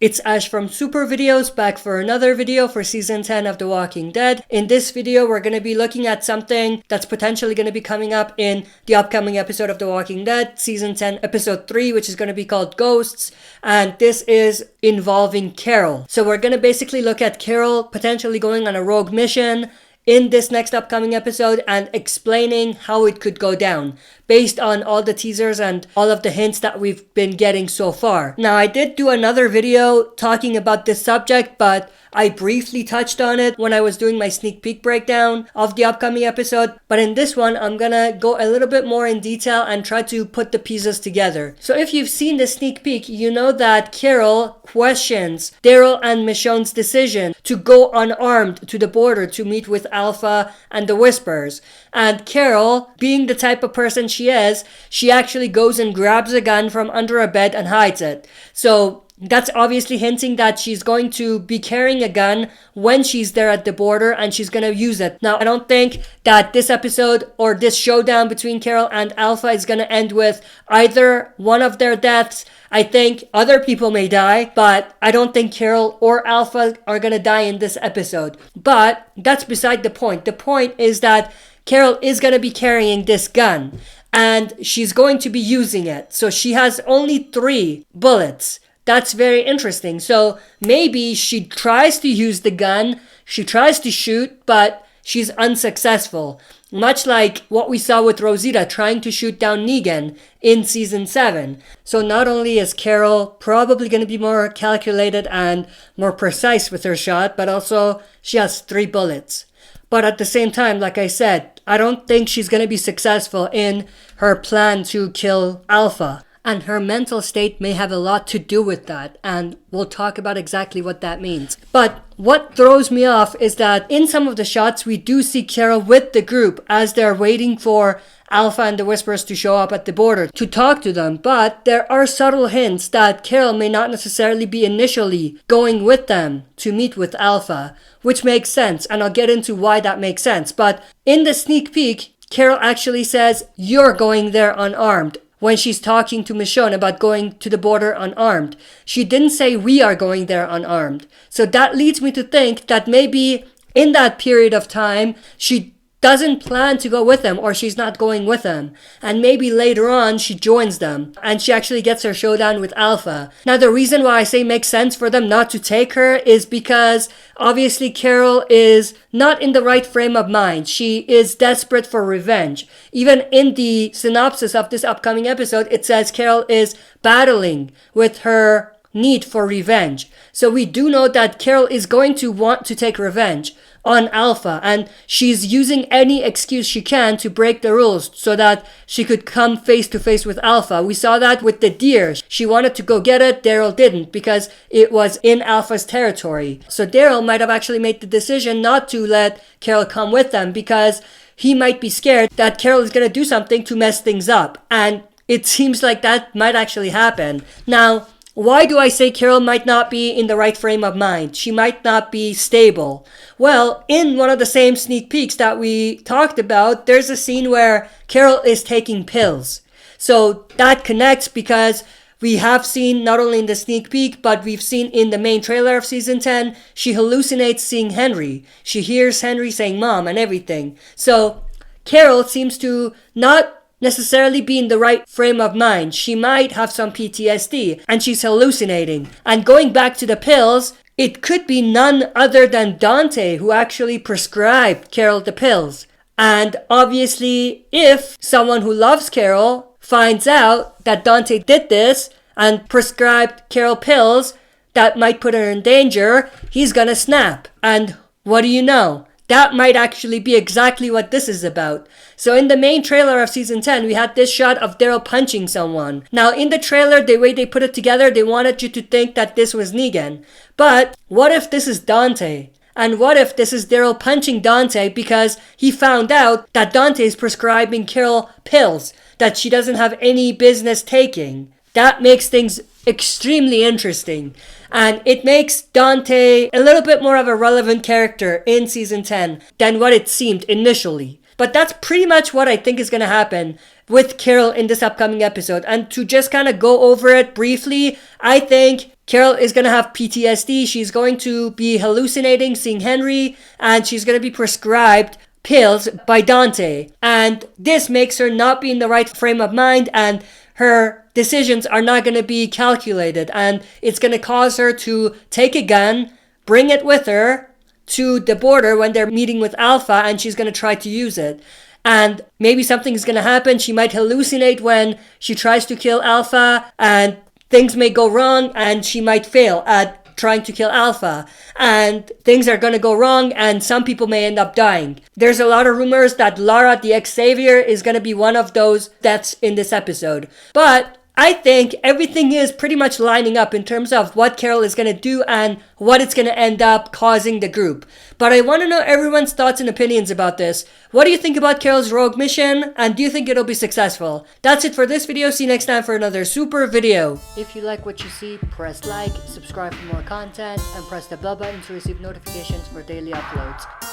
It's Ash from Super Videos, back for another video for Season 10 of The Walking Dead. In this video, we're going to be looking at something that's potentially going to be coming up in the upcoming episode of The Walking Dead, Season 10, Episode 3, which is going to be called Ghosts. And this is involving Carol. So we're going to basically look at Carol potentially going on a rogue mission in this next upcoming episode and explaining how it could go down based on all the teasers and all of the hints that we've been getting so far. Now, I did do another video talking about this subject, but I briefly touched on it when I was doing my sneak peek breakdown of the upcoming episode. But in this one, I'm gonna go a little bit more in detail and try to put the pieces together. So if you've seen the sneak peek, you know that Carol questions Daryl and Michonne's decision to go unarmed to the border to meet with Alpha and the Whispers. And Carol, being the type of person she is, she actually goes and grabs a gun from under a bed and hides it. So that's obviously hinting that she's going to be carrying a gun when she's there at the border and she's going to use it. Now, I don't think that this episode or this showdown between Carol and Alpha is going to end with either one of their deaths. I think other people may die, but I don't think Carol or Alpha are going to die in this episode. But that's beside the point. The point is that Carol is going to be carrying this gun and she's going to be using it. So she has only 3 bullets. That's very interesting. So maybe she tries to use the gun, she tries to shoot, but she's unsuccessful. Much like what we saw with Rosita trying to shoot down Negan in Season 7. So not only is Carol probably going to be more calculated and more precise with her shot, but also she has 3 bullets. But at the same time, like I said, I don't think she's going to be successful in her plan to kill Alpha. And her mental state may have a lot to do with that, and we'll talk about exactly what that means. But what throws me off is that in some of the shots, we do see Carol with the group as they're waiting for Alpha and the Whispers to show up at the border to talk to them. But there are subtle hints that Carol may not necessarily be initially going with them to meet with Alpha, which makes sense, and I'll get into why that makes sense. But in the sneak peek, Carol actually says, "You're going there unarmed." When she's talking to Michonne about going to the border unarmed. She didn't say we are going there unarmed. So that leads me to think that maybe in that period of time, she doesn't plan to go with them or she's not going with them. And maybe later on she joins them and she actually gets her showdown with Alpha. Now the reason why I say makes sense for them not to take her is because obviously Carol is not in the right frame of mind. She is desperate for revenge. Even in the synopsis of this upcoming episode, it says Carol is battling with her need for revenge. So we do know that Carol is going to want to take revenge on Alpha, and she's using any excuse she can to break the rules so that she could come face to face with Alpha. We saw that with the deer. She wanted to go get it, Daryl didn't because it was in Alpha's territory. So Daryl might have actually made the decision not to let Carol come with them because he might be scared that Carol is going to do something to mess things up. And it seems like that might actually happen. Now, why do I say Carol might not be in the right frame of mind? She might not be stable. Well, in one of the same sneak peeks that we talked about, there's a scene where Carol is taking pills. So that connects because we have seen not only in the sneak peek, but we've seen in the main trailer of Season 10, she hallucinates seeing Henry. She hears Henry saying mom and everything. So Carol seems to not necessarily be in the right frame of mind. She might have some PTSD and she's hallucinating. And going back to the pills, it could be none other than Dante who actually prescribed Carol the pills. And obviously, if someone who loves Carol finds out that Dante did this and prescribed Carol pills that might put her in danger, he's gonna snap. And what do you know? That might actually be exactly what this is about. So in the main trailer of Season 10, we had this shot of Daryl punching someone. Now in the trailer, the way they put it together, they wanted you to think that this was Negan. But what if this is Dante? And what if this is Daryl punching Dante because he found out that Dante is prescribing Carol pills that she doesn't have any business taking? That makes things extremely interesting. And it makes Dante a little bit more of a relevant character in Season 10 than what it seemed initially. But that's pretty much what I think is going to happen with Carol in this upcoming episode. And to just kind of go over it briefly, I think Carol is going to have PTSD. She's going to be hallucinating, seeing Henry, and she's going to be prescribed pills by Dante. And this makes her not be in the right frame of mind, and her decisions are not going to be calculated. And it's going to cause her to take a gun, bring it with her to the border when they're meeting with Alpha, and she's going to try to use it. And maybe something's going to happen. She might hallucinate when she tries to kill Alpha, and things may go wrong, and she might fail at trying to kill Alpha. And things are going to go wrong, and some people may end up dying. There's a lot of rumors that Lara the Xavier is going to be one of those deaths in this episode. But I think everything is pretty much lining up in terms of what Carol is going to do and what it's going to end up causing the group. But I want to know everyone's thoughts and opinions about this. What do you think about Carol's rogue mission? And do you think it'll be successful? That's it for this video. See you next time for another super video. If you like what you see, press like, subscribe for more content, and press the bell button to receive notifications for daily uploads.